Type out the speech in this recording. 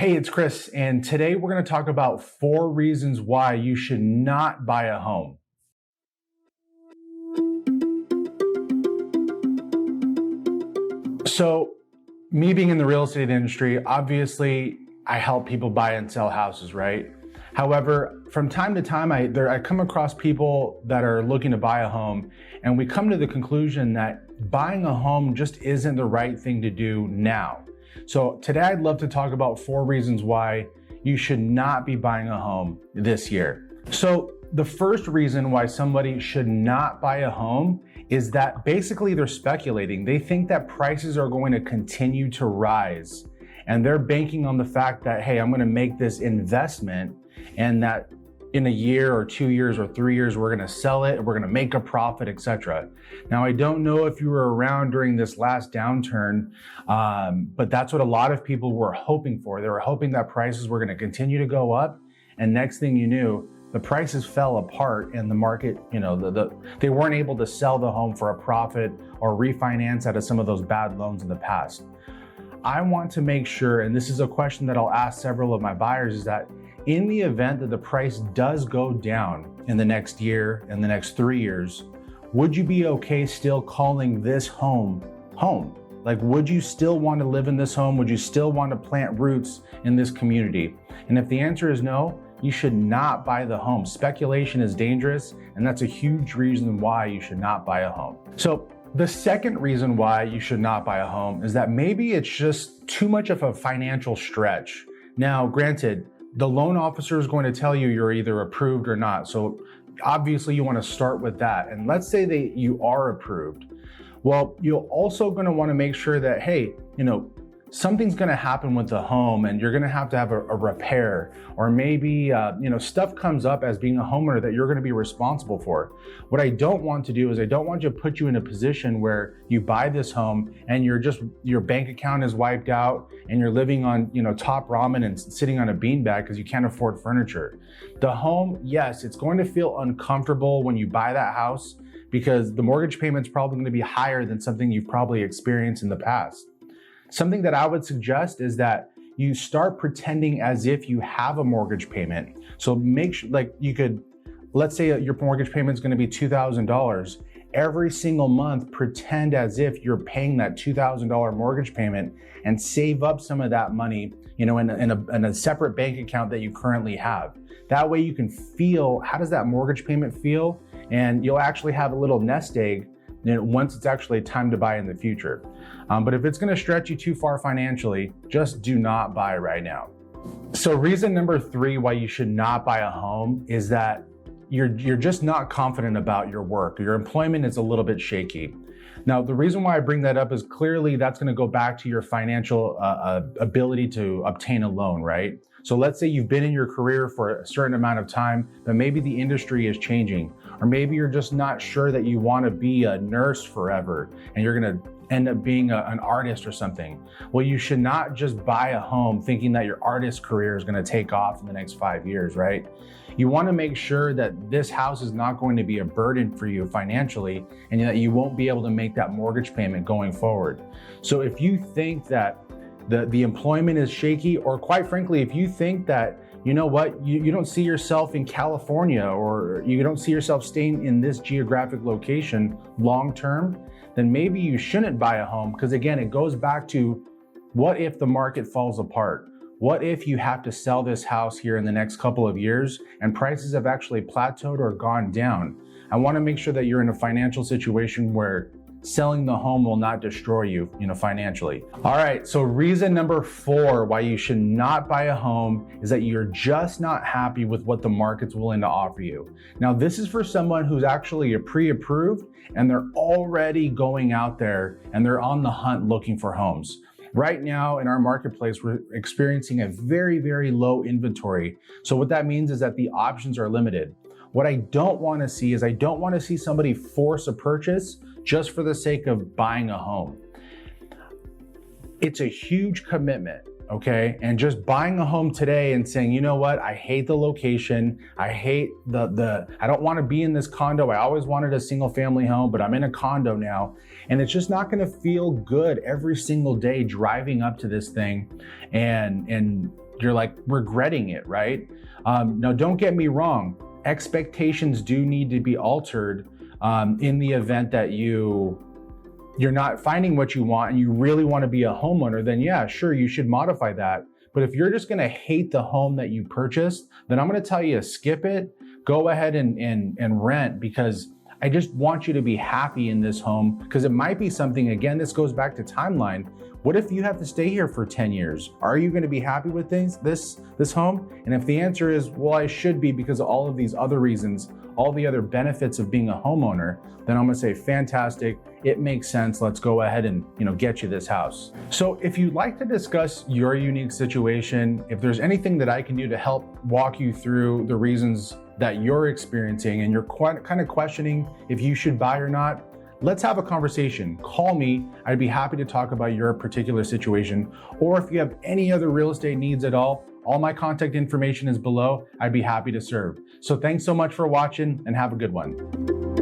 Hey, it's Chris, and today we're going to talk about 4 reasons why you should not buy a home. So, me being in the real estate industry, obviously I help people buy and sell houses, right? However, from time to time, I come across people that are looking to buy a home, and we come to the conclusion that buying a home just isn't the right thing to do now. So today I'd love to talk about 4 reasons why you should not be buying a home this year. So the first reason why somebody should not buy a home is that basically they're speculating. They think that prices are going to continue to rise, and they're banking on the fact that, hey, I'm going to make this investment and that in a year or 2 years or 3 years, we're going to sell it, we're going to make a profit, etc. Now, I don't know if you were around during this last downturn, but that's what a lot of people were hoping for. They were hoping that prices were going to continue to go up, and next thing you knew, the prices fell apart and the market, they weren't able to sell the home for a profit or refinance out of some of those bad loans in the past. I want to make sure, and this is a question that I'll ask several of my buyers, is that in the event that the price does go down in the next year, in the next 3 years, would you be okay still calling this home home? Like, would you still want to live in this home? Would you still want to plant roots in this community? And if the answer is no, you should not buy the home. Speculation is dangerous, and that's a huge reason why you should not buy a home. So the second reason why you should not buy a home is that maybe it's just too much of a financial stretch. Now, granted, the loan officer is going to tell you you're either approved or not. So obviously you want to start with that. And let's say that you are approved. Well, you're also going to want to make sure that, hey, something's going to happen with the home and you're going to have a repair, or maybe, stuff comes up as being a homeowner that you're going to be responsible for. What I don't want to do is I don't want to put you in a position where you buy this home and your bank account is wiped out and you're living on, top ramen and sitting on a beanbag because you can't afford furniture. The home, yes, it's going to feel uncomfortable when you buy that house because the mortgage payment's probably going to be higher than something you've probably experienced in the past. Something that I would suggest is that you start pretending as if you have a mortgage payment. So make sure, let's say your mortgage payment is going to be $2,000. Every single month, pretend as if you're paying that $2,000 mortgage payment and save up some of that money, in a separate bank account that you currently have. That way you can feel, how does that mortgage payment feel? And you'll actually have a little nest egg once it's actually time to buy in the future. But if it's going to stretch you too far financially, just do not buy right now. So reason number 3 why you should not buy a home is that you're just not confident about your work. Your employment is a little bit shaky. Now, the reason why I bring that up is clearly that's going to go back to your financial ability to obtain a loan, right? So let's say you've been in your career for a certain amount of time, but maybe the industry is changing, or maybe you're just not sure that you want to be a nurse forever and you're going to end up being an artist or something. Well, you should not just buy a home thinking that your artist career is going to take off in the next 5 years, right? You want to make sure that this house is not going to be a burden for you financially and that you won't be able to make that mortgage payment going forward. So if you think that the employment is shaky, or quite frankly, if you think that, you don't see yourself in California, or you don't see yourself staying in this geographic location long term, then maybe you shouldn't buy a home. Because again, it goes back to, what if the market falls apart? What if you have to sell this house here in the next couple of years and prices have actually plateaued or gone down? I want to make sure that you're in a financial situation where selling the home will not destroy you, financially. All right, so reason number 4 why you should not buy a home is that you're just not happy with what the market's willing to offer you. Now, this is for someone who's actually a pre-approved and they're already going out there and they're on the hunt looking for homes. Right now in our marketplace, we're experiencing a very, very low inventory. So what that means is that the options are limited. What I don't want to see is I don't want to see somebody force a purchase just for the sake of buying a home. It's a huge commitment. okay? And just buying a home today and saying, you know what, I hate the location, I hate I don't wanna be in this condo, I always wanted a single family home, but I'm in a condo now. And it's just not gonna feel good every single day driving up to this thing and you're like regretting it, right? Now, don't get me wrong, expectations do need to be altered in the event that you're not finding what you want and you really want to be a homeowner, then yeah, sure, you should modify that. But if you're just going to hate the home that you purchased, then I'm going to tell you to skip it, go ahead and rent, because I just want you to be happy in this home, because it might be something, again, this goes back to timeline. What if you have to stay here for 10 years? Are you going to be happy with this home? And if the answer is, well, I should be because of all of these other reasons, all the other benefits of being a homeowner, then I'm gonna say, fantastic, it makes sense, let's go ahead and get you this house. So if you'd like to discuss your unique situation, if there's anything that I can do to help walk you through the reasons that you're experiencing and you're kind of questioning if you should buy or not, let's have a conversation. Call me. I'd be happy to talk about your particular situation. Or if you have any other real estate needs at all my contact information is below. I'd be happy to serve. So thanks so much for watching and have a good one.